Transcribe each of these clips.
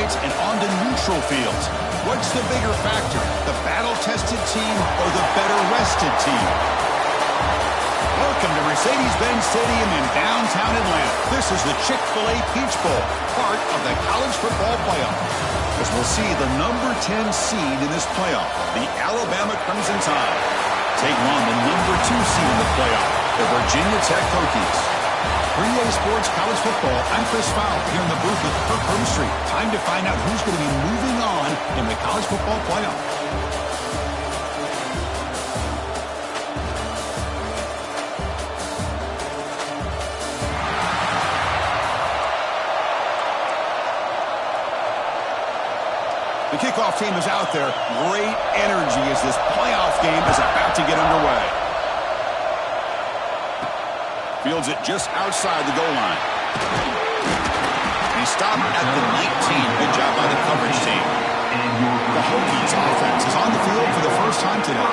sides and onto neutral fields. What's the bigger factor, the battle-tested team or the better-rested team? Welcome to Mercedes-Benz Stadium in downtown Atlanta. This is the Chick-fil-A Peach Bowl, part of the college football playoff. As we'll see the number 10 seed in this playoff, the Alabama Crimson Tide, take on the number 2 seed in the playoff, the Virginia Tech Hokies. 3A Sports College Football, I'm Chris Fowler here in the booth with Kirk Broomstreet. Time to find out who's going to be moving on in the college football playoff. The kickoff team is out there. Great energy as this playoff game is about to get underway. Fields it just outside the goal line. He stopped at the 19. Good job by the coverage team. The Hokies offense is on the field for the first time today.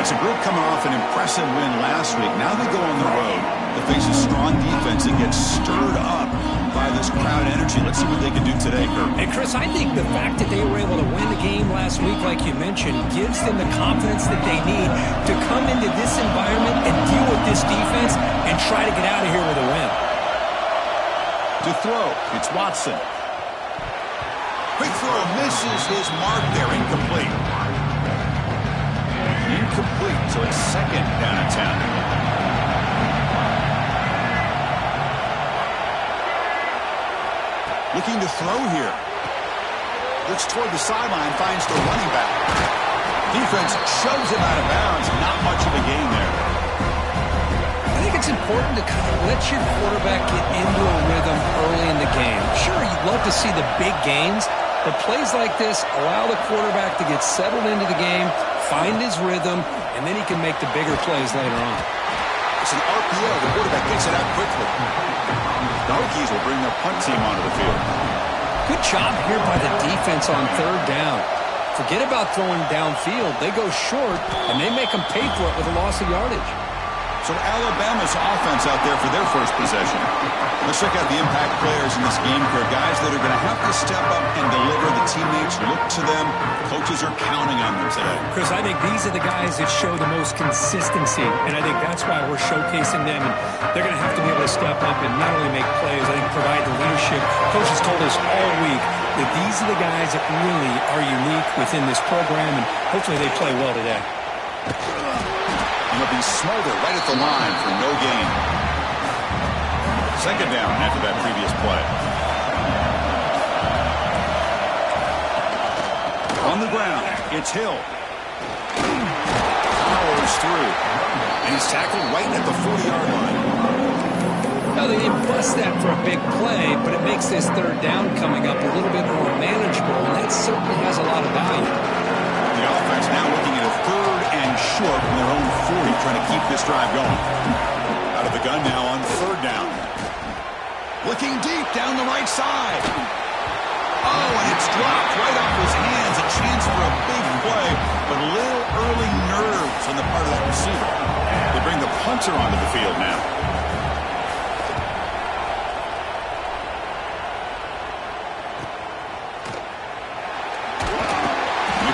It's a group coming off an impressive win last week. Now they go on the road to face a strong defense that gets stirred up by this crowd energy. Let's see what they can do today, Kurt. And Chris, I think the fact that they were able to win the game last week, like you mentioned, gives them the confidence that they need to come into this environment and deal with this defense and try to get out of here with a win. To throw, it's Watson. Quick throw misses his mark there, incomplete. Incomplete, so it's second down and 10. Looking to throw here. Looks toward the sideline, finds the running back. Defense shoves him out of bounds. Not much of a gain there. I think it's important to kind of let your quarterback get into a rhythm early in the game. Sure, you'd love to see the big gains, but plays like this allow the quarterback to get settled into the game, find his rhythm, and then he can make the bigger plays later on. It's an RPO. The quarterback gets it out quickly. The Hokies will bring their punt team onto the field. Good job here by the defense on third down. Forget about throwing downfield. They go short, and they make them pay for it with a loss of yardage. So Alabama's offense out there for their first possession. Let's check out the impact players in this game here. Guys that are going to have to step up and deliver. The teammates look to them. Coaches are counting on them today. Chris, I think these are the guys that show the most consistency, and I think that's why we're showcasing them. And they're going to have to be able to step up and not only make plays, I think provide the leadership. Coaches told us all week that these are the guys that really are unique within this program, and hopefully they play well today. And he'll be smothered right at the line for no gain. Second down after that previous play. On the ground, it's Hill. Powers through. And he's tackled right at the 40-yard line. Now, they didn't bust that for a big play, but it makes this third down coming up a little bit more manageable, and that certainly has a lot of value. The offense now looking at a third and short from their own 40, trying to keep this drive going. Out of the gun now on third down. Looking deep down the right side. Oh, and it's dropped right off his hands. A chance for a big play, but a little early nerves on the part of that receiver. They bring the punter onto the field now.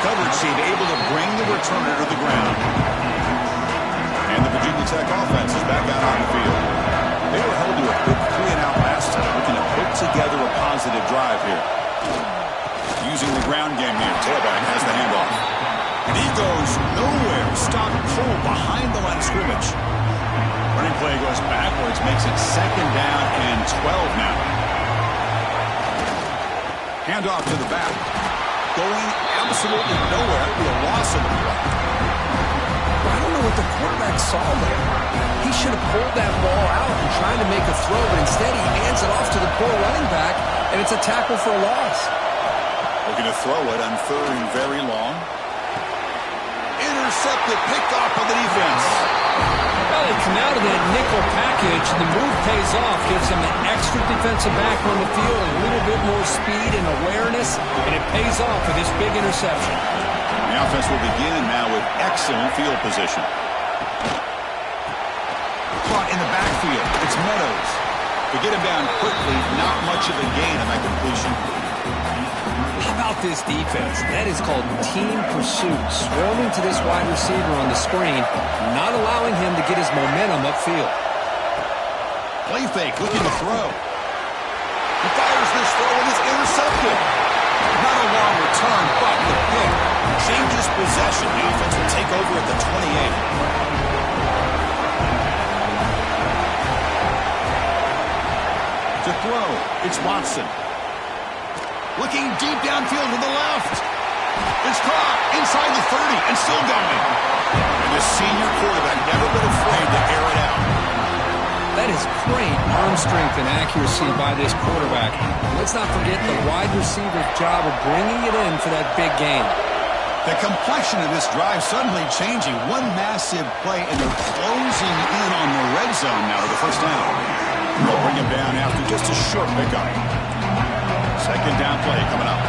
Coverage team able to bring the returner to the ground. And the Virginia Tech offense is back out on the field. They were held to a quick 3-and-out last time, looking to put together a positive drive here. Using the ground game here. Tailback has the handoff. And he goes nowhere. Stop pull behind the line of scrimmage. Running play goes backwards, makes it second down and 12 now. Handoff to the back. Going absolutely nowhere. It'll be a loss of the play. I don't know what the quarterback saw there. He should have pulled that ball out and tried to make a throw, but instead he hands it off to the poor running back, and it's a tackle for a loss. Looking to throw it on third and very long. Intercepted, picked off by the defense. Well, they come out of that nickel package, and the move pays off, gives them an extra defensive back on the field, a little bit more speed and awareness, and it pays off with this big interception. The offense will begin now with excellent field position. Caught in the backfield. It's Meadows. To get him down quickly, not much of a gain on that completion. about this defense? That is called team pursuit. Swarming to this wide receiver on the screen, not allowing him to get his momentum upfield. Play fake, looking to throw. He fires this throw and it's intercepted. Not a long return, but the pick changes possession. The offense will take over at the 28. To throw, it's Watson. Looking deep downfield to the left. It's caught inside the 30 and still going. And the senior quarterback never been afraid to air it out. That is great arm strength and accuracy by this quarterback. Let's not forget the wide receiver's job of bringing it in for that big gain. The complexion of this drive suddenly changing. One massive play, and they're closing in on the red zone now to the first down. They'll bring him down after just a short pickup. Second down play coming up.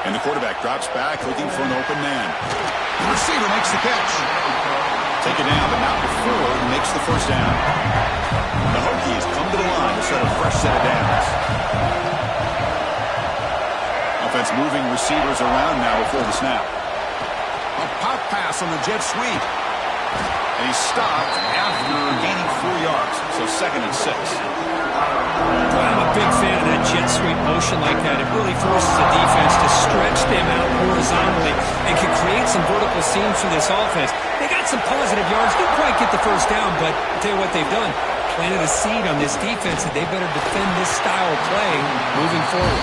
And the quarterback drops back, looking for an open man. The receiver makes the catch. Take it down, but not before he makes the first down. The Hokies come to the line to set a fresh set of downs. Offense moving receivers around now before the snap. A pop pass on the jet sweep. And he's stopped after gaining 4 yards. So 2nd and 6. Well, I'm a big fan of that jet sweep motion like that. It really forces the defense to stretch them out horizontally and can create some vertical seams for this offense. They got some positive yards. Didn't quite get the first down, but I'll tell you what they've done. Planted a seed on this defense that they better defend this style of play moving forward.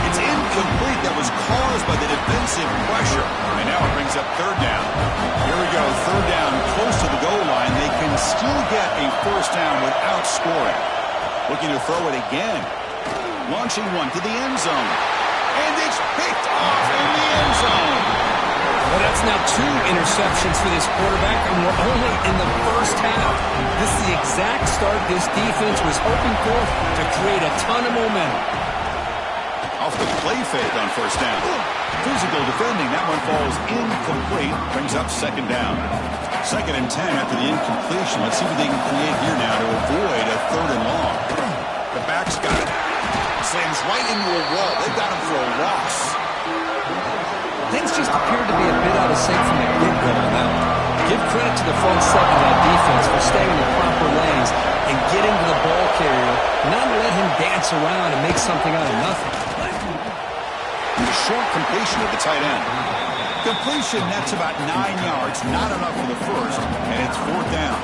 It's incomplete. That was caused by the defensive pressure. And now it brings up 3rd down. Here we go. 3rd down, close to the goal line. They can still get a first down without scoring. Looking to throw it again. Launching one to the end zone. And it's picked off in the end zone. Well, that's now 2 interceptions for this quarterback, and we're only in the first half. This is the exact start this defense was hoping for to create a ton of momentum. Off the play fake on first down. Physical defending. That one falls incomplete. Brings up 2nd down. 2nd and 10 after the incompletion. Let's see what they can create here now to avoid a 3rd and long. The back's got it. Slams right into a wall. They've got him for a loss. Things just appeared to be a bit out of sync from the get-go on that one. Give credit to the front 7 of that defense for staying in the proper lanes and getting to the ball carrier, not let him dance around and make something out of nothing. And a short completion at the tight end. Completion, that's about 9 yards. Not enough for the first, and it's 4th down.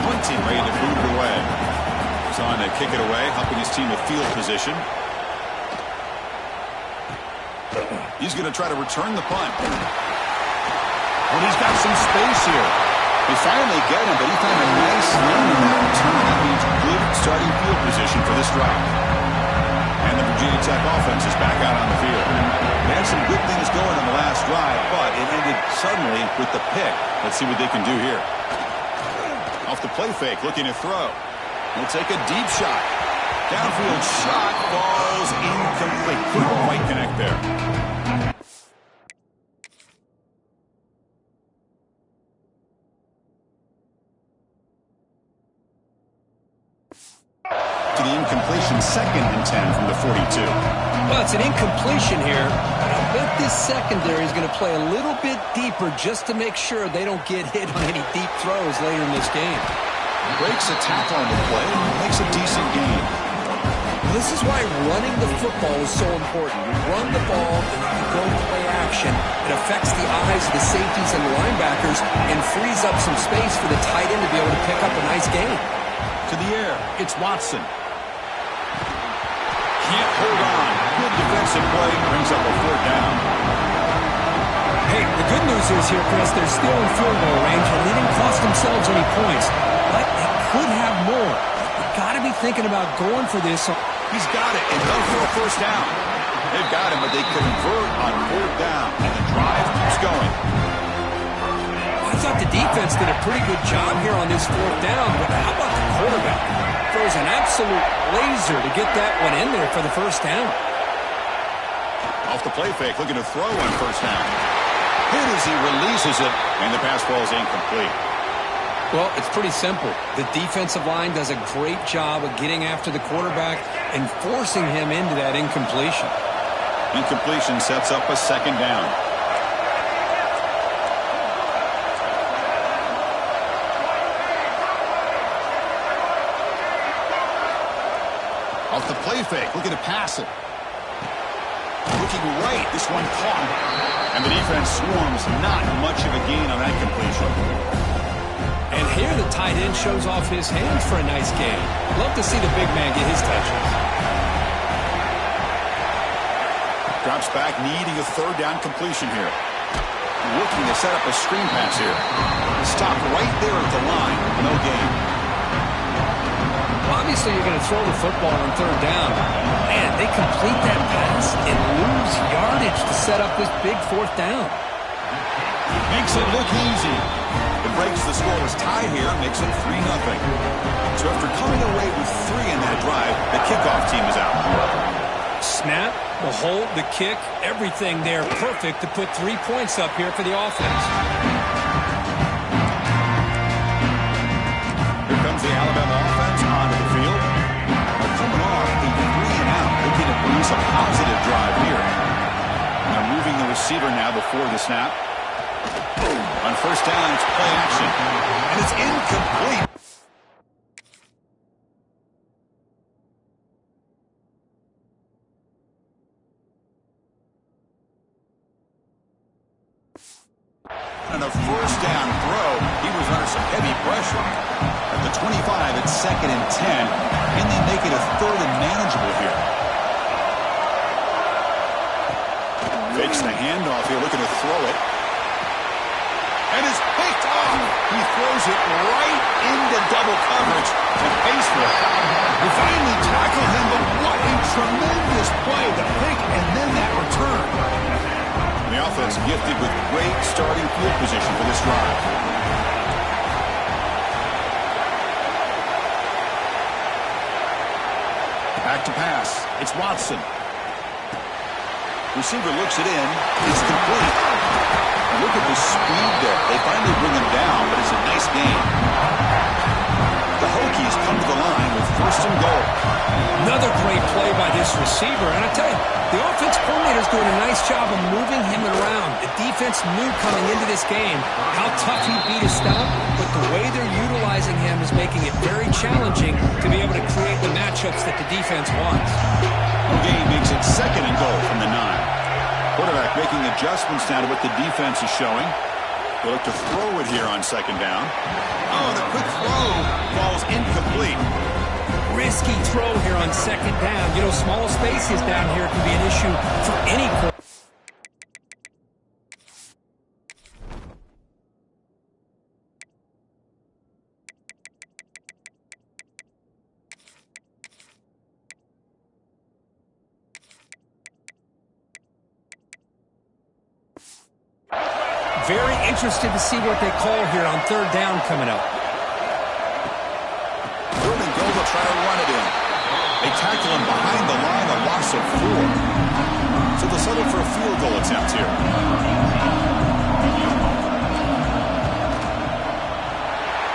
Punting, ready to boot it away. He's on to kick it away, helping his team with field position. He's going to try to return the punt. Well, he's got some space here. They finally get him, but he found a nice lane in that return. That means good starting field position for this drive. And the Virginia Tech offense is back out on the field. They had some good things going on the last drive, but it ended suddenly with the pick. Let's see what they can do here. Off the play fake, looking to throw. He'll take a deep shot. Downfield shot falls incomplete. Couldn't quite connect there. To the incompletion, 2nd and 10 from the 42. Well, it's an incompletion here. I bet this secondary is going to play a little bit deeper just to make sure they don't get hit on any deep throws later in this game. Breaks a tackle on the play, makes a decent gain. This is why running the football is so important. You run the ball and you go play action. It affects the eyes of the safeties and the linebackers and frees up some space for the tight end to be able to pick up a nice gain. To the air, it's Watson. Can't hold on. Good defensive play, brings up a 4th down. Hey, the good news is here, Chris, they're still in field goal range and they didn't cost themselves any points. But they could have more. You've got to be thinking about going for this. He's got it, and go for a first down. They've got him, but they convert on 4th down, and the drive keeps going. I thought the defense did a pretty good job here on this 4th down, but how about the quarterback? Throws an absolute laser to get that one in there for the first down. Off the play fake, looking to throw on first down. Hit as he releases it, and the pass ball is incomplete. Well, it's pretty simple. The defensive line does a great job of getting after the quarterback and forcing him into that incompletion. Incompletion sets up a second down. Off the play fake, looking to pass it. Looking right, this one caught. And the defense swarms, not much of a gain on that completion. And here the tight end shows off his hands for a nice gain. Love to see the big man get his touches. Drops back, needing a third down completion here. Looking to set up a screen pass here. Stop right there at the line. No gain. Well, obviously, you're going to throw the football on third down. Man, they complete that pass and lose yardage to set up this big fourth down. Makes it look easy. It breaks the scoreless tie here, makes it 3-0. So after coming away with 3 in that drive, the kickoff team is out. Snap, the hold, the kick, everything there perfect to put 3 points up here for the offense. Here comes the Alabama offense onto the field. They're coming off a 3-and-out, looking to produce a positive drive here. They're moving the receiver now before the snap. On first down, it's play action. And it's incomplete. On a first down throw, he was under some heavy pressure. At the 25, it's 2nd and 10. And they make it a 3rd and manageable here. Fakes the handoff here, looking to throw it. And it's picked off. He throws it right into double coverage and pays for it. They finally tackle him, but what a tremendous play to pick and then that return. The offense gifted with great starting field position for this drive. Back to pass. It's Watson. Receiver looks it in. It's complete. And look at the speed there. They finally bring him down, but it's a nice gain. The Hokies come to the line with 1st and goal. Another great play by this receiver. And I tell you, the offense coordinator's doing a nice job of moving him around. The defense knew coming into this game how tough he'd be to stop, but the way they're utilizing him is making it very challenging to be able to create the matchups that the defense wants. The game makes it 2nd and goal from the 9. Quarterback making adjustments now to what the defense is showing. They look to throw it here on 2nd down. Oh, the quick throw falls incomplete. Risky throw here on 2nd down. You know, small spaces down here can be an issue for any quarterback. Very interested to see what they call here on 3rd down coming up. 3rd and goal, they'll try to run it in. They tackle him behind the line, a loss of 4. So they'll settle for a field goal attempt here.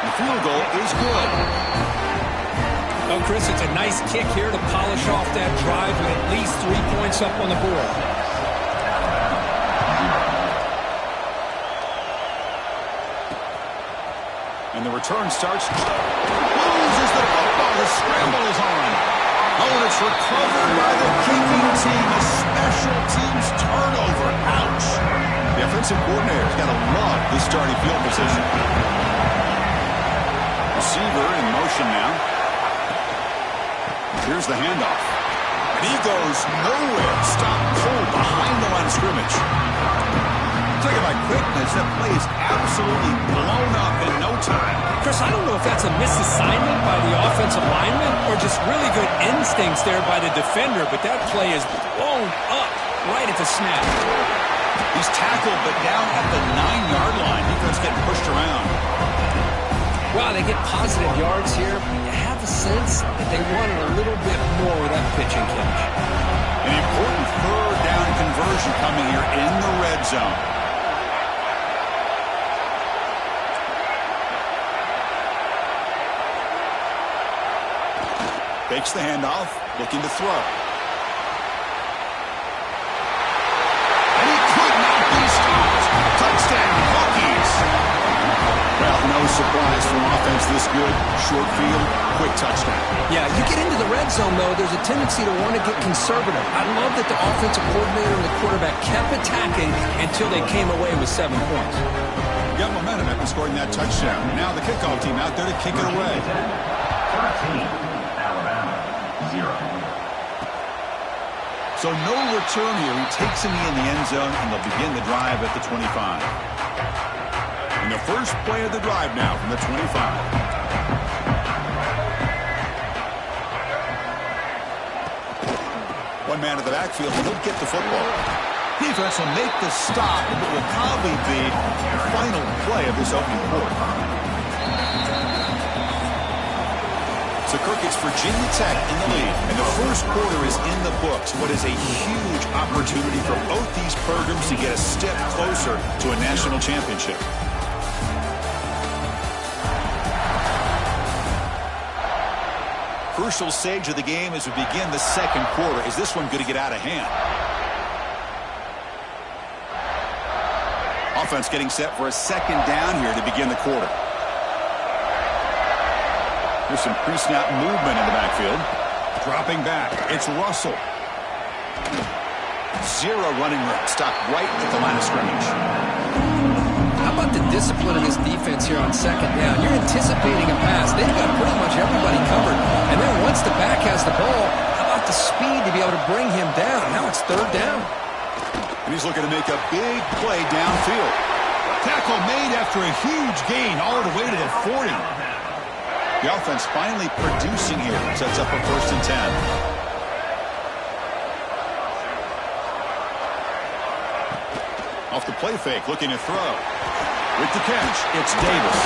The field goal is good. Well, Chris, it's a nice kick here to polish off that drive with at least 3 points up on the board. And the return starts. Loses the football. The scramble is on. Oh, and it's recovered by the kicking team. A special teams turnover. Ouch. The offensive coordinator's got to love this starting field position. Receiver in motion now. Here's the handoff. And he goes nowhere. Stop cold behind the line of scrimmage. Talking about quickness, that play is absolutely blown up in no time. Chris, I don't know if that's a misassignment by the offensive lineman or just really good instincts there by the defender, but that play is blown up right at the snap. He's tackled, but down at the 9-yard line. Defense getting pushed around. Wow, they get positive yards here. You have a sense that they wanted a little bit more with that pitch and catch. An important 3rd down conversion coming here in the red zone. Takes the handoff, looking to throw. And he could not be stopped. Touchdown, Hokies. Well, no surprise from offense this good. Short field, quick touchdown. Yeah, you get into the red zone, though, there's a tendency to want to get conservative. I love that the offensive coordinator and the quarterback kept attacking until they came away with 7 points. Got momentum after scoring that touchdown. Now the kickoff team out there to kick it away. 13, Alabama, 0. So no return here. He takes a knee in the end zone, and they'll begin the drive at the 25. And the first play of the drive now from the 25. One man in the backfield, and he'll get the football. Defense will make the stop, and it will probably be the final play of this opening quarter. So Kirk, it's Virginia Tech in the lead, and the first quarter is in the books. What is a huge opportunity for both these programs to get a step closer to a national championship. Crucial stage of the game as we begin the second quarter. Is this one going to get out of hand? Offense getting set for a second down here to begin the quarter. There's some pre-snap movement in the backfield. Dropping back. It's Russell. Zero running room. Stopped right at the line of scrimmage. How about the discipline of this defense here on second down? You're anticipating a pass. They've got pretty much everybody covered. And then once the back has the ball, how about the speed to be able to bring him down? Now it's third down. And he's looking to make a big play downfield. Tackle made after a huge gain all the way to the 40. The offense finally producing here. Sets up a 1st and 10. Off the play fake, looking to throw. With the catch, it's Davis.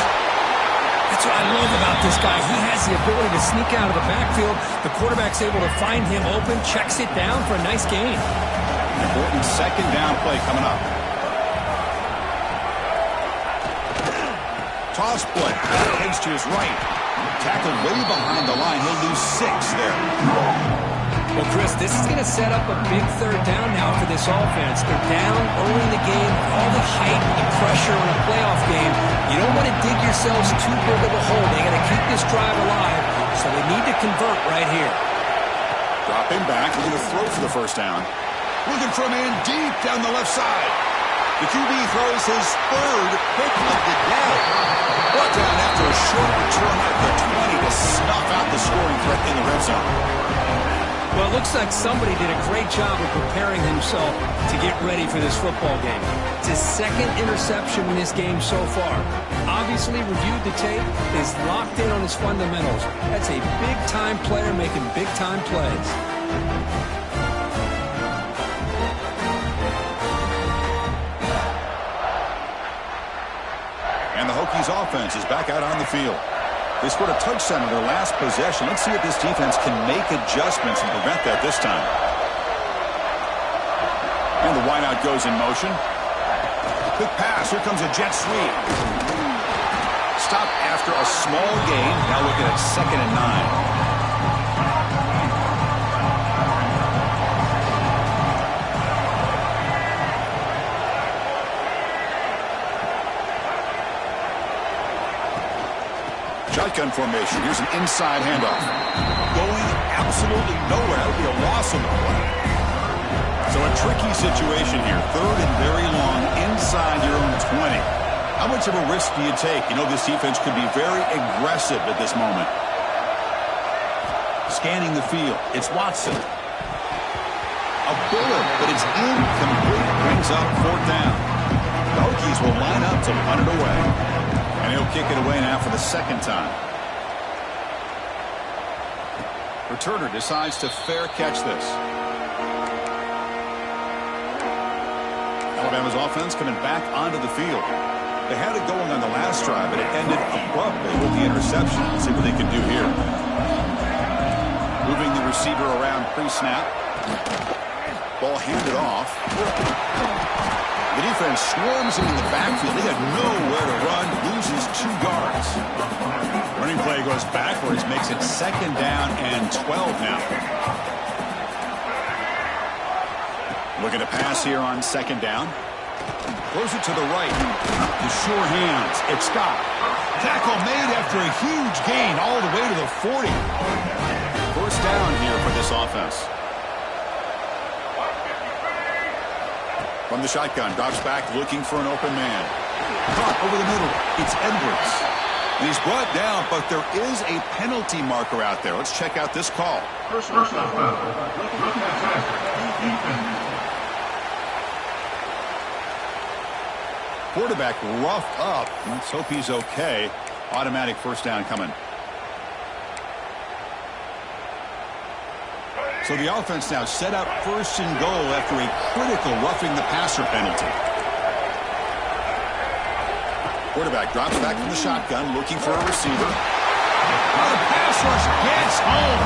That's what I love about this guy. He has the ability to sneak out of the backfield. The quarterback's able to find him open, checks it down for a nice gain. Important second down play coming up. Toss play. Heads to his right. Tackled way behind the line. He'll lose 6 there. Well, Chris, this is going to set up a big third down now for this offense. They're down early in the game. All the hype and pressure on a playoff game. You don't want to dig yourselves too big of a hole. They got to keep this drive alive, so they need to convert right here. Dropping back. Looking to throw for the first down. Looking for a man deep down the left side. The QB throws his third pick of the day. Brought down after a short return at the 20 to snuff out the scoring threat in the red zone. Well, it looks like somebody did a great job of preparing himself to get ready for this football game. It's his second interception in this game so far. Obviously reviewed the tape, is locked in on his fundamentals. That's a big-time player making big-time plays. And the Hokies offense is back out on the field. They scored a touchdown in their last possession. Let's see if this defense can make adjustments and prevent that this time. And the wideout goes in motion. Quick pass. Here comes a jet sweep. Stop after a small gain. Now looking at 2nd and 9. Shotgun formation. Here's an inside handoff. Going absolutely nowhere. That would be a loss on the play. So a tricky situation here. 3rd and very long inside your own 20. How much of a risk do you take? You know this defense could be very aggressive at this moment. Scanning the field. It's Watson. A bullet, but it's incomplete. Brings up 4th down. The Hokies will line up to punt it away. And he'll kick it away now for the 2nd time. Returner decides to fair catch this. Alabama's offense coming back onto the field. They had it going on the last drive, but it ended abruptly with the interception. Let's see what they can do here. Moving the receiver around pre-snap. Ball handed off. The defense swarms him in the backfield. They got nowhere to run, loses 2 yards. Running play goes backwards, makes it 2nd down and 12 now. Looking to pass here on 2nd down. Throws it to the right. The sure hands. It's Scott. Tackle made after a huge gain all the way to the 40. 1st down here for this offense. From the shotgun, drops back looking for an open man. Caught over the middle. It's Edwards. And he's brought down, but there is a penalty marker out there. Let's check out this call. First down. Quarterback roughed up. Let's hope he's okay. Automatic 1st down coming. So the offense now set up 1st and goal after a critical roughing the passer penalty. Quarterback drops back from the shotgun, looking for a receiver. The pass rush gets home.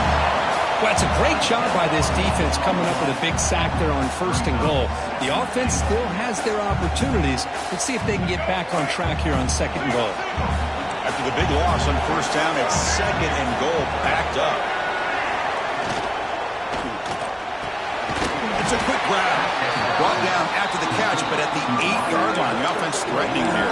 Well, it's a great job by this defense coming up with a big sack there on 1st and goal. The offense still has their opportunities. Let's see if they can get back on track here on 2nd and goal. After the big loss on 1st down, it's 2nd and goal backed up. It's a quick grab. Brought down after the catch, but at the 8-yard line. The offense threatening here.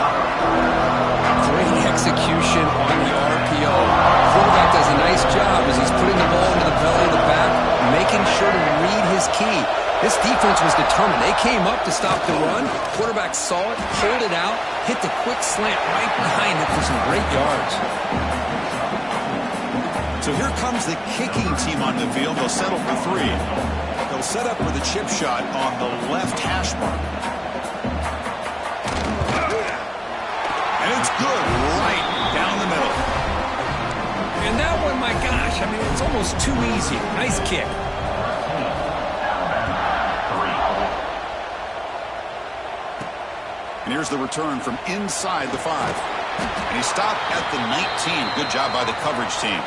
Great execution on the RPO. Quarterback does a nice job as he's putting the ball into the belly of the back, making sure to read his key. This defense was determined. They came up to stop the run. Quarterback saw it, pulled it out, hit the quick slant right behind it for some great yards. So here comes the kicking team on the field. They'll settle for 3. They'll set up with a chip shot on the left hash mark. And it's good right down the middle. And that one, my gosh, I mean, it's almost too easy. Nice kick. And here's the return from inside the 5. And he stopped at the 19. Good job by the coverage team.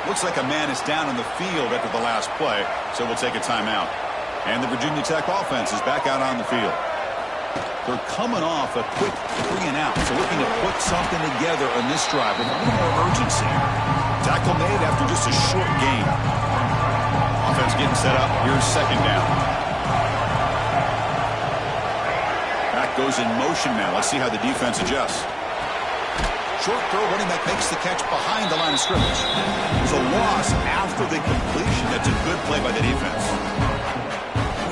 Looks like a man is down on the field after the last play, so we'll take a timeout. And the Virginia Tech offense is back out on the field. They're coming off a quick 3 and out, so looking to put something together on this drive with a little more urgency. Tackle made after just a short gain. Offense getting set up. Here's 2nd down. Back goes in motion now. Let's see how the defense adjusts. Short throw, running back makes the catch behind the line of scrimmage. It's a loss after the completion. That's a good play by the defense.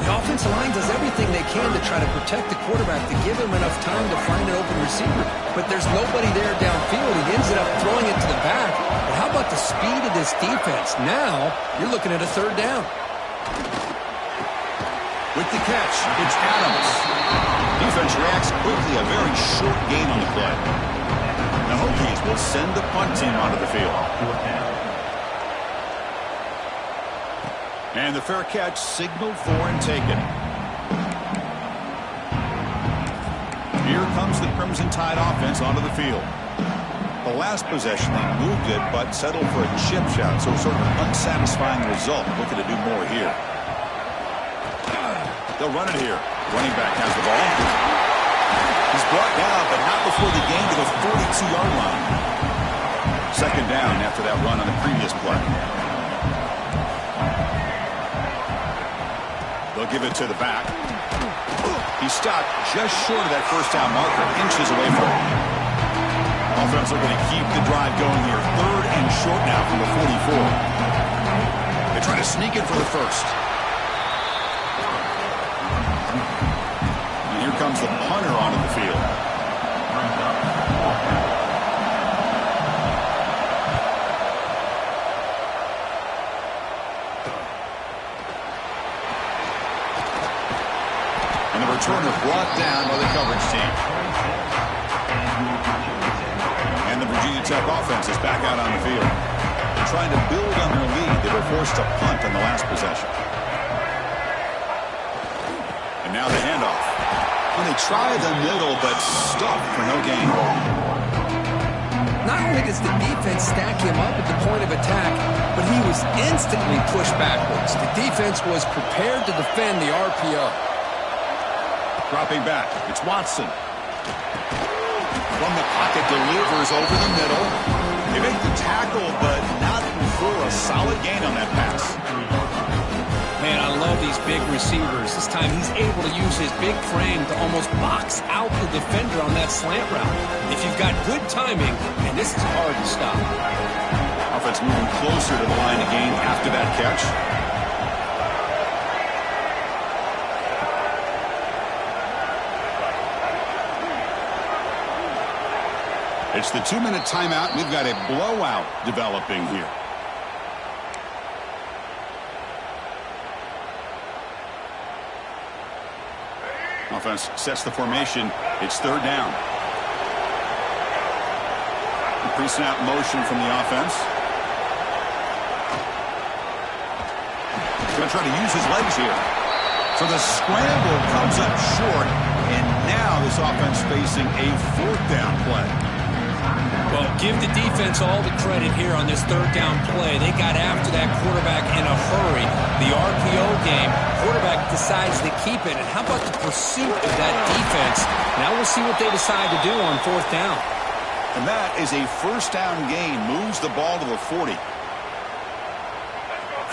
The offensive line does everything they can to try to protect the quarterback, to give him enough time to find an open receiver. But there's nobody there downfield. He ends up throwing it to the back. But how about the speed of this defense? Now you're looking at a 3rd down. With the catch, it's Adams. Defense reacts quickly. A very short gain on the play. The Hokies will send the punt team onto the field. And the fair catch signaled for and taken. Here comes the Crimson Tide offense onto the field. The last possession, they moved it, but settled for a chip shot, so sort of an unsatisfying result. Looking to do more here. They'll run it here. Running back has the ball. He's brought down, but not before the gain to the 42-yard line. 2nd down after that run on the previous play. They'll give it to the back. He stopped just short of that 1st down marker, inches away from it. Offense looking to keep the drive going here. 3rd and short now from the 44. They try to sneak it for the 1st. And here comes the punter onto the field. And the returner brought down by the coverage team. And the Virginia Tech offense is back out on the field. They're trying to build on their lead. They were forced to punt on the last possession. And now the handoff. And they try the middle, but stuck for no gain. Not only does the defense stack him up at the point of attack, but he was instantly pushed backwards. The defense was prepared to defend the RPO. Dropping back. It's Watson. From the pocket, delivers over the middle. They make the tackle, but not for a solid gain on that pass. Man, I love these big receivers. This time he's able to use his big frame to almost box out the defender on that slant route. If you've got good timing, and this is hard to stop. Offense moving closer to the line again after that catch. It's the 2-minute timeout. We've got a blowout developing here. Offense sets the formation. It's third down. Pre-snap motion from the offense. He's going to try to use his legs here. So the scramble comes up short, and now this offense facing a fourth down play. Well, give the defense all the credit here on this third down play. They got after that quarterback in a hurry. The RPO game, quarterback decides to keep it. And how about the pursuit of that defense? Now we'll see what they decide to do on fourth down. And that is a first down gain. Moves the ball to the 40.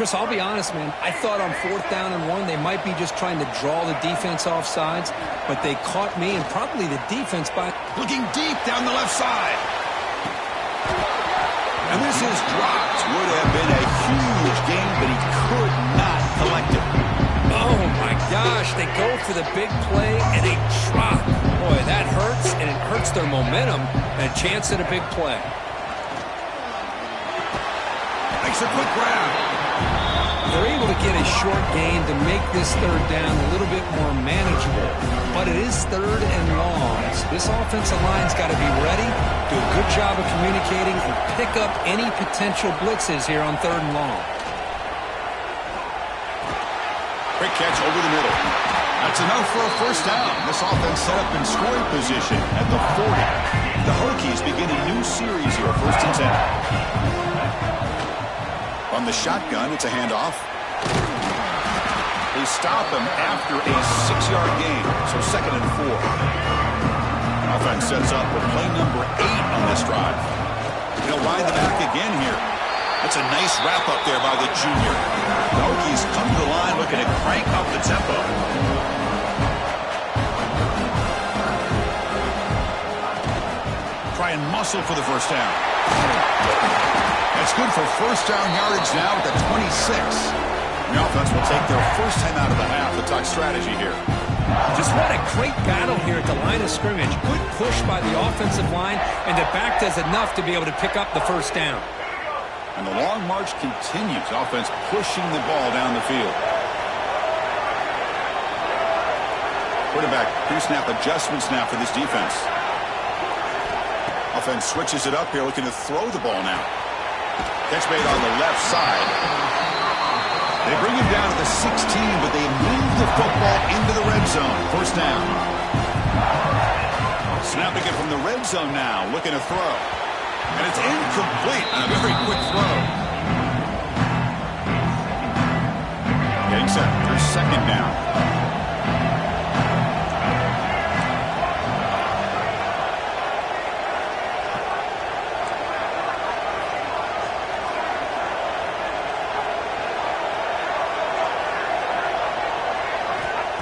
Chris, I'll be honest, man. I thought on fourth down and 1, they might be just trying to draw the defense off sides. But they caught me and probably the defense by... Looking deep down the left side. And this is dropped. Would have been a huge gain, but he could not collect it. Oh, my gosh. They go for the big play, and they drop. Boy, that hurts, and it hurts their momentum and a chance at a big play. Makes a quick grab. They're able to get a short gain to make this third down a little bit more manageable. But it is third and long. So this offensive line's got to be ready, do a good job of communicating, and pick up any potential blitzes here on third and long. Quick catch over the middle. That's enough for a first down. This offense set up in scoring position at the 40. The Hokies begin a new series here, first and 10. On the shotgun, it's a handoff. They stop him after a 6-yard gain, so second and 4. Offense sets up with play number 8 on this drive. They'll wind the back again here. That's a nice wrap-up there by the junior. The Hokies come to the line looking to crank up the tempo. Try and muscle for the first down. That's good for first down yardage now at the 26. The offense will take their first time out of the half. The tuck strategy here. Just what a great battle here at the line of scrimmage. Good push by the offensive line, and the back does enough to be able to pick up the first down. And the long march continues. Offense pushing the ball down the field. Quarterback pre-snap adjustments now for this defense. Offense switches it up here, looking to throw the ball now. Catch made on the left side. They bring him down to the 16, but they move the football into the red zone. First down. Snapping it from the red zone now, looking to throw. And it's incomplete on a very quick throw. Getting set for second down.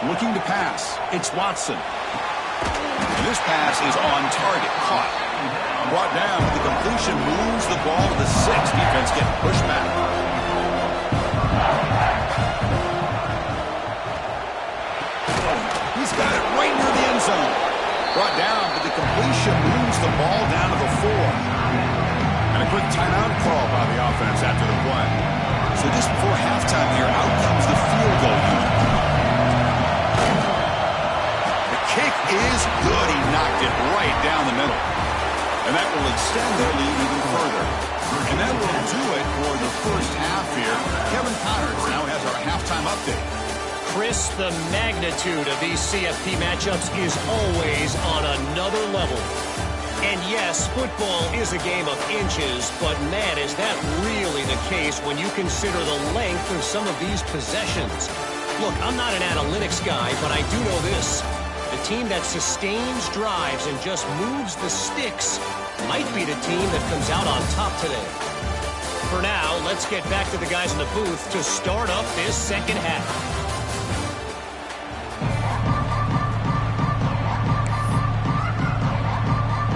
Looking to pass. It's Watson. And this pass is on target. Caught. Brought down. The completion moves the ball to the 6. Defense getting pushed back. He's got it right near the end zone. Brought down, but the completion moves the ball down to the 4. And a quick timeout call by the offense after the play. So just before halftime here, out comes the field goal unit. Kick is good. He knocked it right down the middle. And that will extend their lead even further. And that will do it for the first half here. Kevin Connors now has our halftime update. Chris, the magnitude of these CFP matchups is always on another level. And yes, football is a game of inches, but man, is that really the case when you consider the length of some of these possessions. Look, I'm not an analytics guy, but I do know this. The team that sustains drives and just moves the sticks might be the team that comes out on top today. For now, let's get back to the guys in the booth to start up this second half.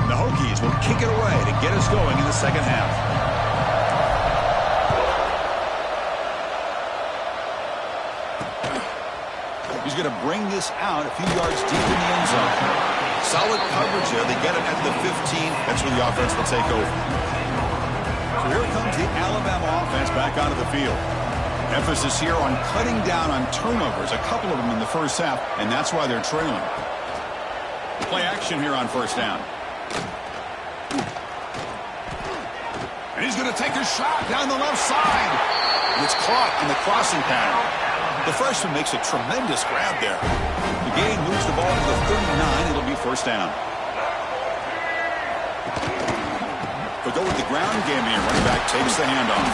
The Hokies will kick it away to get us going in the second half. He's going to bring this out a few yards deep in the end zone. Solid coverage there. They get it at the 15. That's where the offense will take over. So here comes the Alabama offense back onto the field. Emphasis here on cutting down on turnovers, a couple of them in the first half, and that's why they're trailing. Play action here on first down. And he's going to take a shot down the left side. It's caught in the crossing pattern. The freshman makes a tremendous grab there. The gain moves the ball to the 39. It'll be first down. But go with the ground game here. Running back takes the handoff.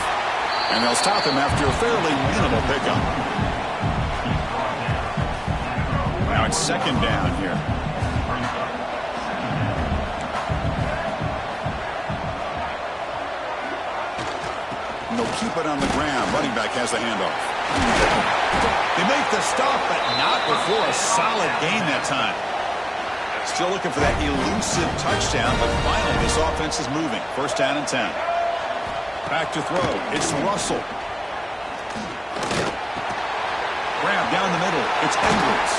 And they'll stop him after a fairly minimal pickup. Now it's second down here. And they'll keep it on the ground. Running back has the handoff. They make the stop, but not before a solid gain that time. Still looking for that elusive touchdown, but finally this offense is moving. First down and 10. Back to throw. It's Russell. Grab down the middle. It's Edwards.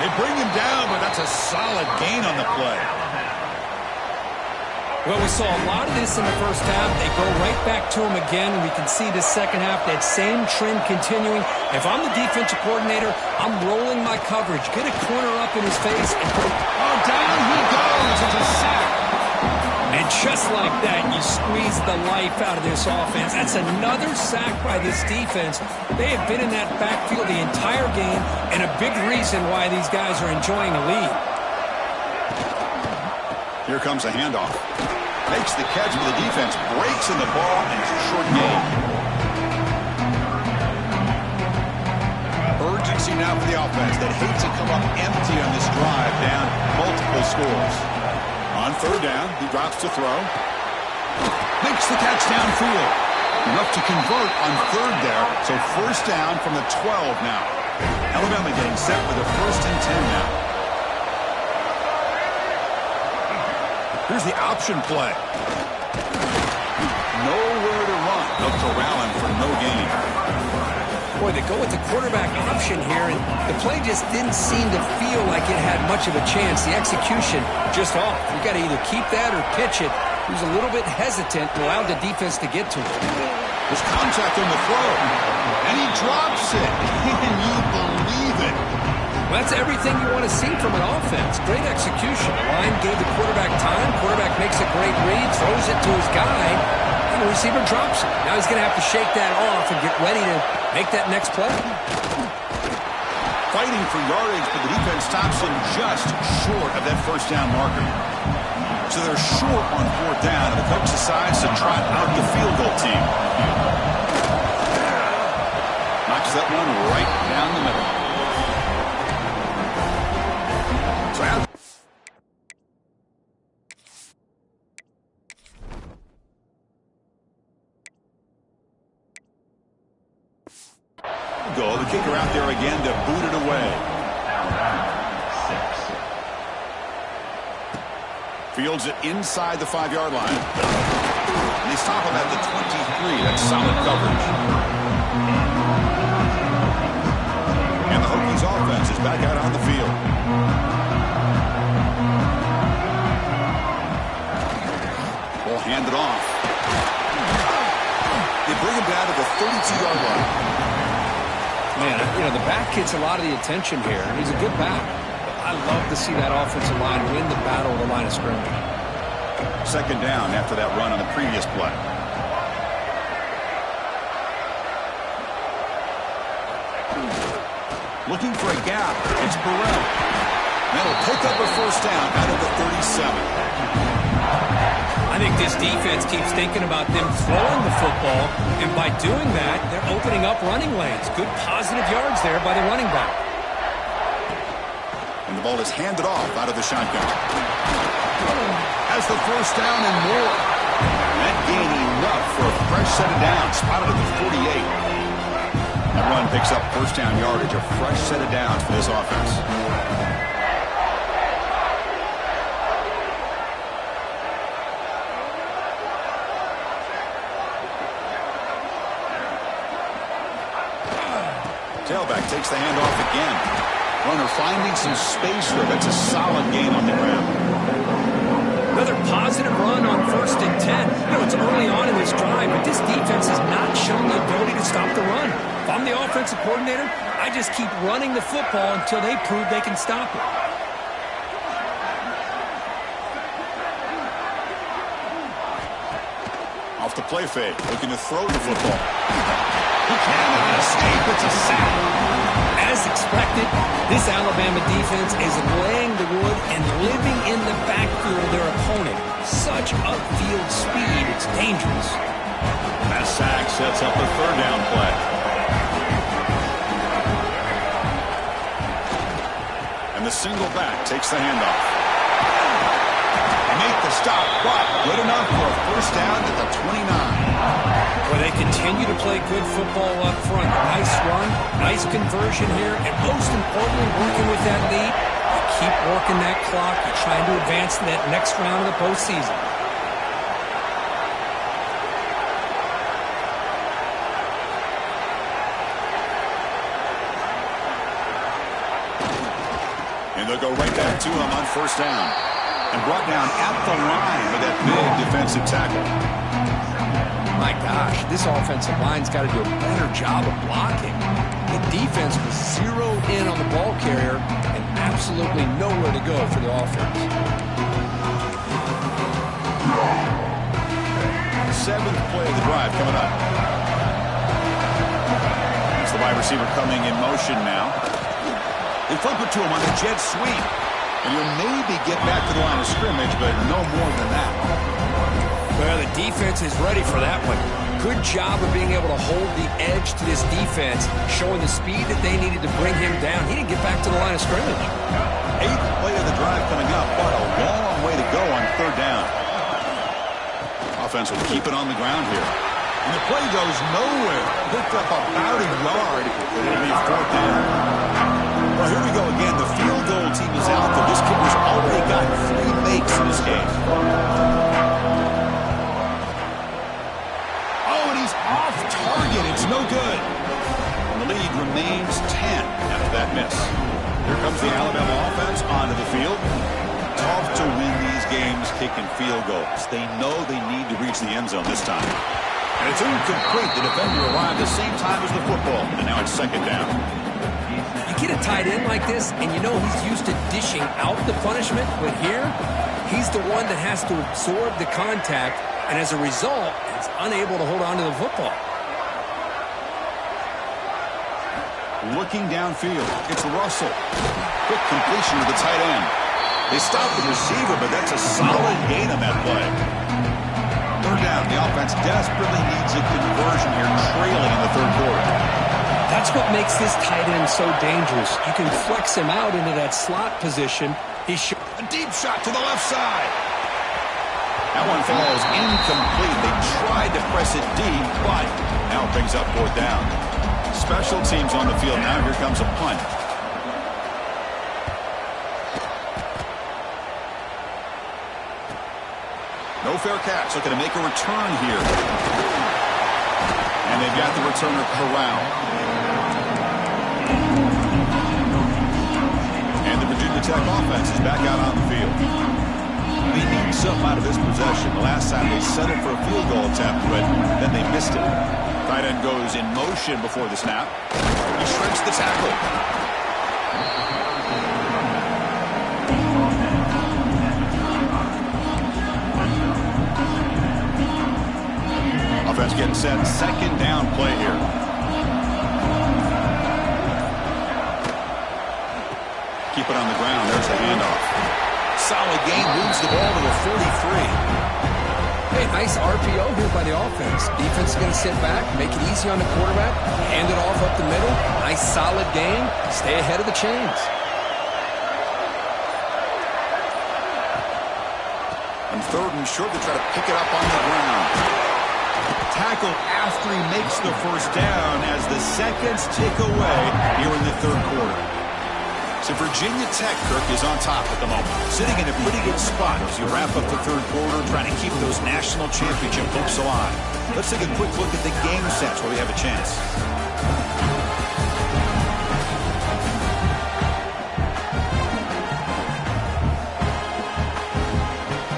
They bring him down, but that's a solid gain on the play. Well, we saw a lot of this in the first half. They go right back to him again, and we can see the second half, that same trend continuing. If I'm the defensive coordinator, I'm rolling my coverage. Get a corner up in his face and put it. Oh, down he goes. It's a sack. And just like that, you squeeze the life out of this offense. That's another sack by this defense. They have been in that backfield the entire game, and a big reason why these guys are enjoying a lead. Here comes a handoff. Makes the catch, but the defense breaks in the ball, and it's a short gain. Urgency now for the offense that hates to come up empty on this drive, down multiple scores. On third down, he drops to throw. Makes the catch downfield. Enough to convert on third there, so first down from the 12 now. Alabama getting set for the first and 10 now. Here's the option play. Nowhere to run. They'll corral him for no gain. Boy, they go with the quarterback option here, and the play just didn't seem to feel like it had much of a chance. The execution just off. You got to either keep that or pitch it. He was a little bit hesitant and allowed the defense to get to him. There's contact on the throw, and he drops it. Can you believe it? Well, that's everything you want to see from an offense. Great execution. The line gave the quarterback time. Quarterback makes a great read, throws it to his guy, and the receiver drops it. Now he's going to have to shake that off and get ready to make that next play. Fighting for yardage, but the defense stops him just short of that first down marker. So they're short on fourth down, and the coach decides to trot out the field goal team. Knocks that one right down the middle. So out. Go, the kicker out there again to boot it away. Fields it inside the 5-yard line. And they stop him at the 23. That's solid coverage. And the Hokies offense is back out on the field. Ball handed off. They bring him down to the 32-yard line. Man, you know, the back gets a lot of the attention here. He's a good back. I love to see that offensive line win the battle of the line of scrimmage. Second down after that run on the previous play. Looking for a gap. It's Burrell. That'll pick up a first down out of the 37. I think this defense keeps thinking about them throwing the football, and by doing that, they're opening up running lanes. Good positive yards there by the running back. And the The ball is handed off out of the shotgun. Has the first down and more. That gain enough for a fresh set of downs. Spotted at the 48. That run picks up first down yardage. A fresh set of downs for this offense. Tailback takes the handoff again. Runner finding some space there. That's a solid gain on the ground. Another positive run on 1st and 10. You know, it's early on in this drive, but this defense has not shown the ability to stop the run. If I'm the offensive coordinator, I just keep running the football until they prove they can stop it. Off the play fake, looking to throw the football. He cannot escape. It's a sack. As expected, this Alabama defense is laying the wood and living in the backfield of their opponent. Such upfield speed, it's dangerous. That sack sets up a third down play. And the single back takes the handoff. Make the stop, but good enough for a first down at the 29. Well, they continue to play good football up front. Nice run, nice conversion here, and most importantly, working with that lead, you keep working that clock. You're trying to advance to that next round of the postseason. And they'll go right back to him on first down. And brought down at the line with that big defensive tackle. My gosh, this offensive line's got to do a better job of blocking. The defense was zeroed in on the ball carrier and absolutely nowhere to go for the offense. Seventh play of the drive coming up. It's the wide receiver coming in motion now. They flip it to him on a jet sweep. And you'll maybe get back to the line of scrimmage, but no more than that. Well, the defense is ready for that one. Good job of being able to hold the edge to this defense, showing the speed that they needed to bring him down. He didn't get back to the line of scrimmage. Eighth play of the drive coming up, but a long way to go on third down. Offense will keep it on the ground here. And the play goes nowhere. Picked up about a yard. It'll be a fourth down. Well, here we go again. The field goal team is out there. This kicker's already got 3 makes in this game. Oh, and he's off target. It's no good. And the lead remains 10 after that miss. Here comes the Alabama offense onto the field. Tough to win these games kicking field goals. They know they need to reach the end zone this time. And it's incomplete. The defender arrived at the same time as the football. And now it's second down. You get a tight end like this, and you know he's used to dishing out the punishment, but here, he's the one that has to absorb the contact, and as a result, he's unable to hold on to the football. Looking downfield, it's Russell. Quick completion to the tight end. They stop the receiver, but that's a solid gain on that play. Third down, the offense desperately needs a conversion here, trailing in the third quarter. That's what makes this tight end so dangerous. You can flex him out into that slot position. A deep shot to the left side. That one falls incomplete. They tried to press it deep, but now it brings up fourth down. Special teams on the field now. Here comes a punt. No fair catch. Looking to make a return here. And they've got the returner corralled. And the Virginia Tech offense is back out on the field. They need something out of this possession. The last time they settled for a field goal attempt, but then they missed it. Tight end goes in motion before the snap. He shrinks the tackle. Offense getting set. Second down play here. Keep it on the ground. There's the handoff. Solid gain. Moves the ball to the 43. Hey, nice RPO here by the offense. Defense is going to sit back, make it easy on the quarterback, hand it off up the middle. Nice solid gain. Stay ahead of the chains. third and short to try to pick it up on the ground. Tackled after he makes the first down as the seconds tick away here in the third quarter. So Virginia Tech, Kirk, is on top at the moment, sitting in a pretty good spot as you wrap up the third quarter, trying to keep those national championship hopes alive. Let's take a quick look at the game sets where we have a chance.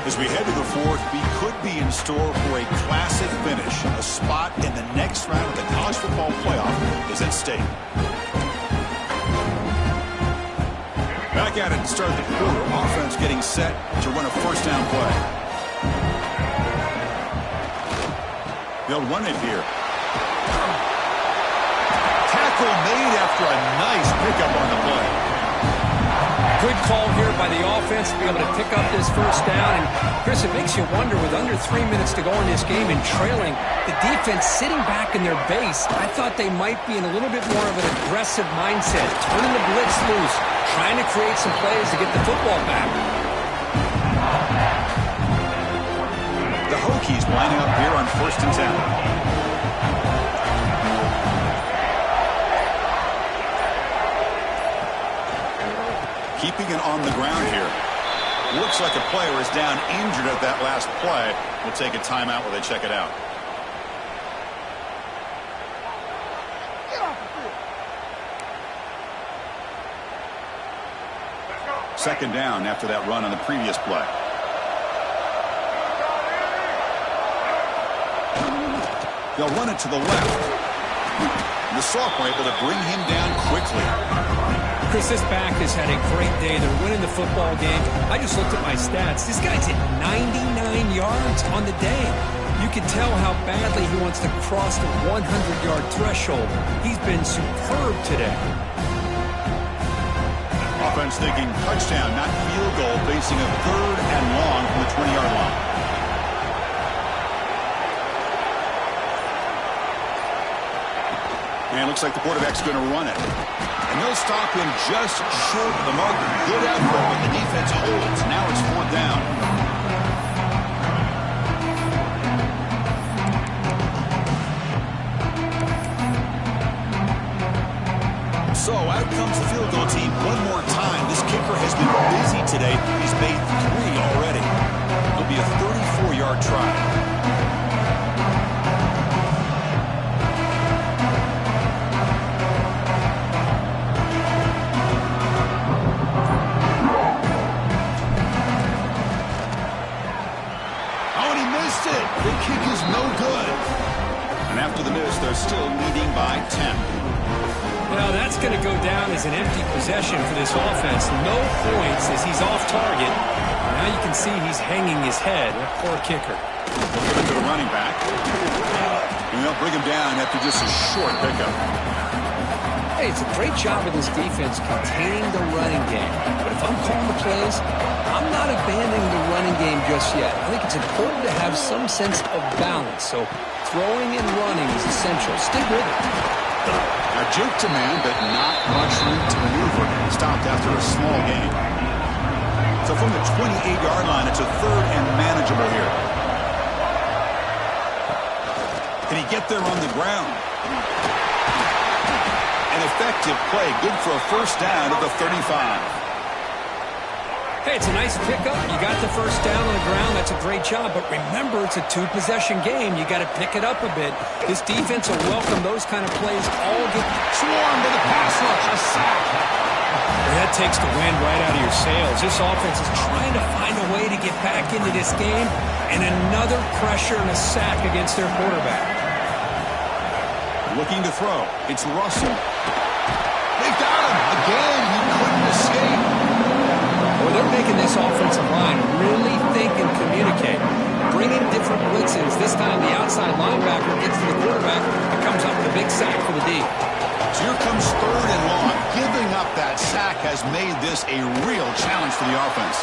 As we head to the fourth, we could be in store for a classic finish. A spot in the next round of the college football playoff is at stake. Back at it to start the quarter. Offense getting set to run a first down play. They'll run it here. Tackle made after a nice pickup on the play. Good call here by the offense to be able to pick up this first down. And, Chris, it makes you wonder, with under 3 minutes to go in this game and trailing, the defense sitting back in their base, I thought they might be in a little bit more of an aggressive mindset, turning the blitz loose, trying to create some plays to get the football back. The Hokies lining up here on 1st and 10. Keeping it on the ground here. Looks like a player is down injured at that last play. We'll take a timeout while they check it out. Second down after that run on the previous play. They'll run it to the left. The sophomore able to bring him down quickly. Chris, this back has had a great day. They're winning the football game. I just looked at my stats. This guy's hit 99 yards on the day. You can tell how badly he wants to cross the 100-yard threshold. He's been superb today. Offense thinking touchdown, not field goal, facing a third and long from the 20-yard line. And it looks like the quarterback's going to run it. And they'll stop him just short of the marker. Good effort, but the defense holds. Now it's 4th down. So out comes the field goal team one more time. This kicker has been busy today. He's made 3 already. It'll be a 34-yard try. The kick is no good. And after the miss, they're still leading by 10. Well, that's going to go down as an empty possession for this offense. No points as he's off target. Now you can see he's hanging his head. That poor kicker. They'll give it to the running back. And they'll bring him down after just a short pickup. Hey, it's a great job of this defense containing the running game. But if I'm calling the plays, I'm not abandoning the running game just yet. I think it's important to have some sense of balance. So throwing and running is essential. Stick with it. A juke to man, but not much room to maneuver. Stopped after a small gain. So from the 28-yard line, it's a third and manageable here. Can he get there on the ground? An effective play. Good for a first down at the 35. Hey, it's a nice pickup. You got the first down on the ground. That's a great job. But remember, it's a 2-possession game. You got to pick it up a bit. This defense will welcome those kind of plays all get swarmed to the pass rush. A sack. Well, that takes the wind right out of your sails. This offense is trying to find a way to get back into this game, and another pressure and a sack against their quarterback. Looking to throw. It's Russell. They've got him. Again, he couldn't escape. Well, they're making this offensive line really think and communicate. Bringing different blitzes. This time the outside linebacker gets to the quarterback and comes up with a big sack for the D. So here comes third and long. Giving up that sack has made this a real challenge for the offense.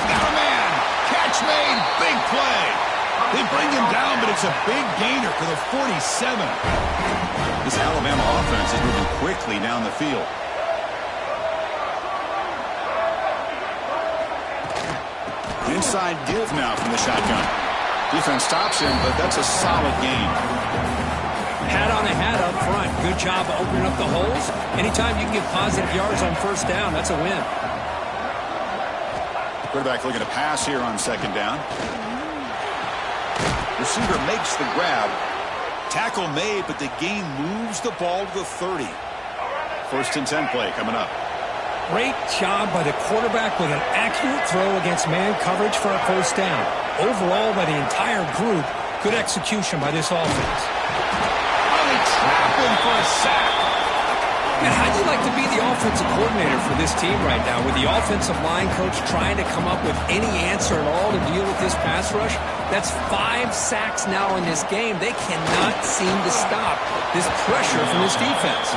Got a man. Catch made. Big play. They bring him down, but it's a big gainer for the 47. This Alabama offense is moving quickly down the field. Inside give now from the shotgun. Defense stops him, but that's a solid gain. Hat on a hat up front. Good job of opening up the holes. Anytime you can get positive yards on first down, that's a win. Quarterback looking to pass here on second down. Receiver makes the grab. Tackle made, but the gain moves the ball to the 30. 1st and 10 play coming up. Great job by the quarterback with an accurate throw against man coverage for a first down. Overall, by the entire group, good execution by this offense. Oh, they trap him for a sack. And how'd you like to be the offensive coordinator for this team right now with the offensive line coach trying to come up with any answer at all to deal with this pass rush? That's 5 sacks now in this game. They cannot seem to stop this pressure from this defense.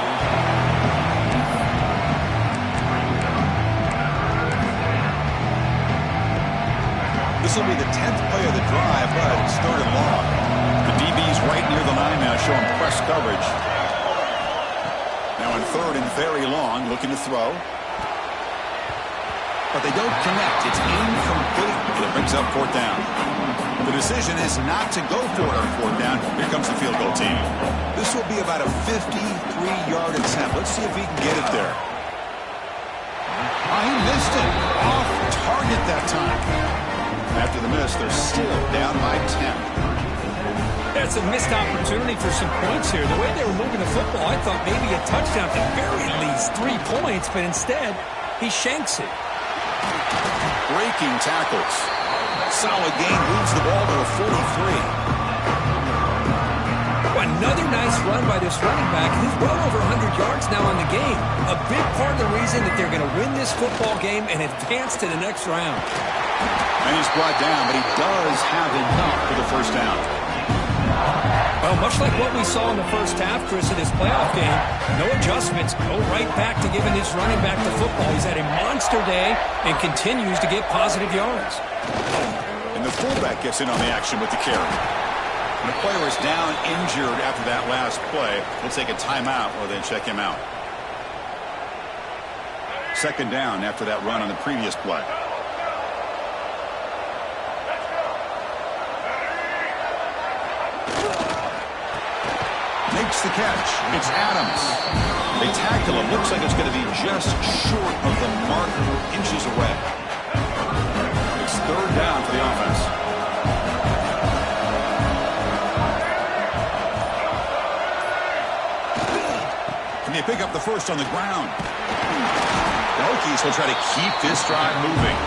This will be the 10th play of the drive, but it's 3rd and long. The DB's right near the line now, showing press coverage. Now in 3rd and very long, looking to throw. But they don't connect. It's incomplete. It brings up 4th down. The decision is not to go for it on 4th down. Here comes the field goal team. This will be about a 53-yard attempt. Let's see if he can get it there. Oh, he missed it. Off target that time. After the miss, they're still down by 10. That's a missed opportunity for some points here. The way they were moving the football, I thought maybe a touchdown, at the very least 3 points, but instead, he shanks it. Breaking tackles. Solid gain, moves the ball to a 43. Another nice run by this running back. He's well over 100 yards now in the game. A big part of the reason that they're going to win this football game and advance to the next round. And he's brought down, but he does have enough for the first down. Well, much like what we saw in the first half, Chris, of this playoff game, no adjustments. Go right back to giving this running back the football. He's had a monster day and continues to get positive yards. And the fullback gets in on the action with the carry. And the player is down injured after that last play. We'll take a timeout or then check him out. 2nd down after that run on the previous play. Makes the catch. It's Adams. They tackle him. Looks like it's going to be just short of the marker, inches away. It's 3rd down for the offense. Can they pick up the first on the ground? The Hokies will try to keep this drive moving.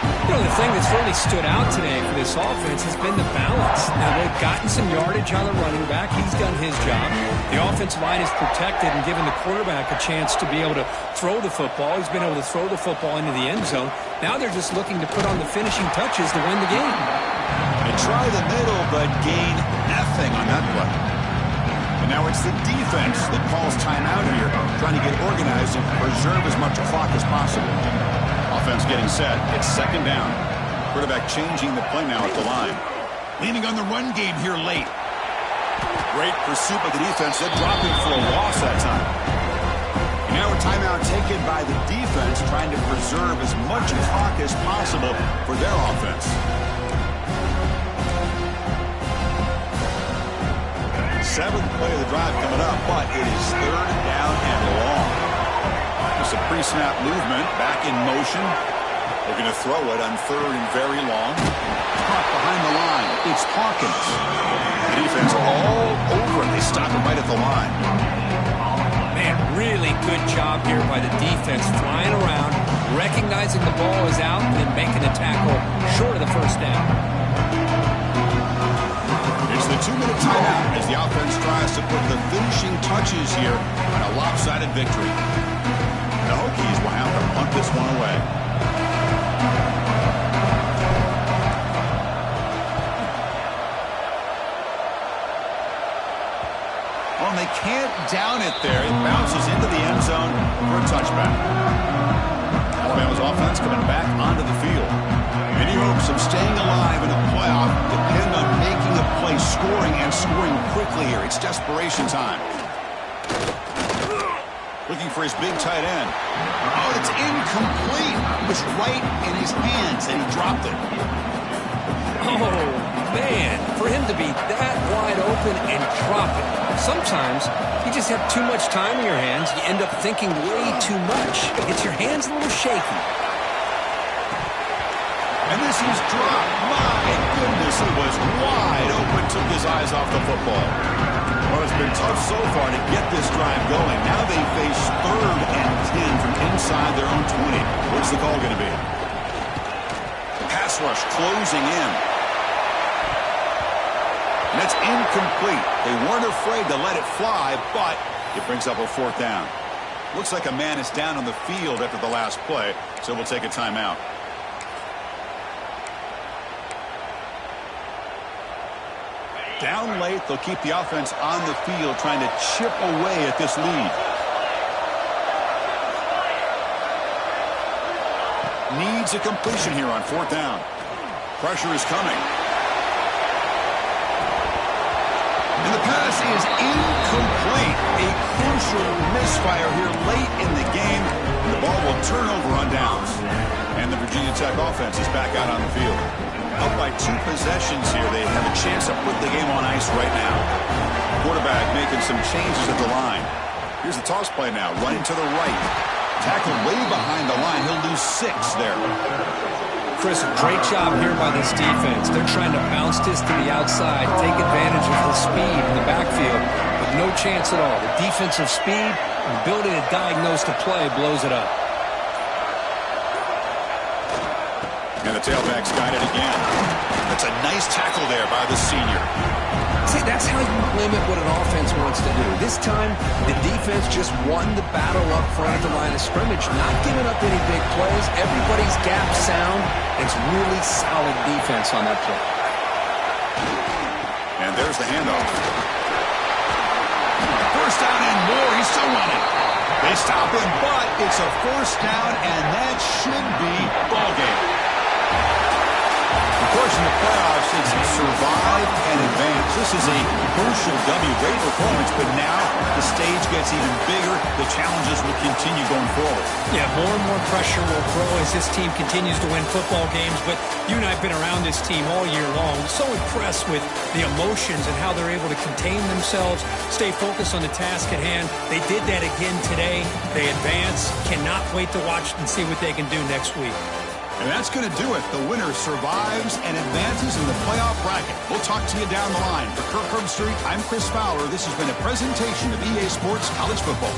You know, the thing that's really stood out today for this offense has been the balance. Now, they've gotten some yardage on the running back. He's done his job. The offensive line is protected and given the quarterback a chance to be able to throw the football. He's been able to throw the football into the end zone. Now they're just looking to put on the finishing touches to win the game. They try the middle, but gain nothing on that play. And now it's the defense that calls timeout here, trying to get organized and preserve as much clock as possible. Offense getting set. It's 2nd down. Quarterback changing the play now at the line. Leaning on the run game here late. Great pursuit by the defense. They're dropping for a loss that time. And now a timeout taken by the defense, trying to preserve as much clock as possible for their offense. 7th play of the drive coming up, but it is 3rd down and long. Just a pre-snap movement, back in motion. Looking to throw it on 3rd and very long. Caught behind the line. It's Hawkins. The defense all over it. They stop him right at the line. Man, really good job here by the defense, flying around, recognizing the ball is out, and then making a tackle short of the first down. It's the 2-minute timeout as the offense tries to put the finishing touches here on a lopsided victory. The Hokies will have to punt this one away. Well, and they can't down it there. It bounces into the end zone for a touchback. Alabama's offense coming back onto the field. Any hopes of staying alive in a playoff depend on making a play, scoring, and scoring quickly here. It's desperation time. Looking for his big tight end. Oh, it's incomplete. It was right in his hands, and he dropped it. Oh, man, for him to be that wide open and drop it. Sometimes you just have too much time in your hands. You end up thinking way too much. It gets your hands a little shaky. And this is dropped. My goodness, it was wide open. Took his eyes off the football. Well, it's been tough so far to get this drive going. Now they face 3rd and 10 from inside their own 20. What's the call going to be? Pass rush closing in. And that's incomplete. They weren't afraid to let it fly, but it brings up a 4th down. Looks like a man is down on the field after the last play, so we'll take a timeout. Down late, they'll keep the offense on the field trying to chip away at this lead. Needs a completion here on 4th down. Pressure is coming. And the pass is incomplete. A crucial misfire here late in the game. The ball will turn over on downs. And the Virginia Tech offense is back out on the field. Up by 2 possessions here. They have a chance to put the game on ice right now. Quarterback making some changes at the line. Here's the toss play now. Running to the right. Tackled way behind the line. He'll lose 6 there. Chris, great job here by this defense. They're trying to bounce this to the outside, take advantage of the speed in the backfield, but no chance at all. The defensive speed and the ability to diagnose the play blows it up. And the tailback's got it again. That's a nice tackle there by the senior. See, that's how you limit what an offense wants to do. This time, the defense just won the battle up front at the line of scrimmage, not giving up any big plays. Everybody's gap sound. It's really solid defense on that play. And there's the handoff. First down and more. He's still running. They stop him, but it's a 1st down, and that should be ball game. Of course, in the playoffs, it's survive and advance. This is a crucial W. Great performance, but now the stage gets even bigger. The challenges will continue going forward. Yeah, more and more pressure will grow as this team continues to win football games. But you and I have been around this team all year long. So impressed with the emotions and how they're able to contain themselves, stay focused on the task at hand. They did that again today. They advance. Cannot wait to watch and see what they can do next week. And that's going to do it. The winner survives and advances in the playoff bracket. We'll talk to you down the line. For Kirk Herbstreit, I'm Chris Fowler. This has been a presentation of EA Sports College Football.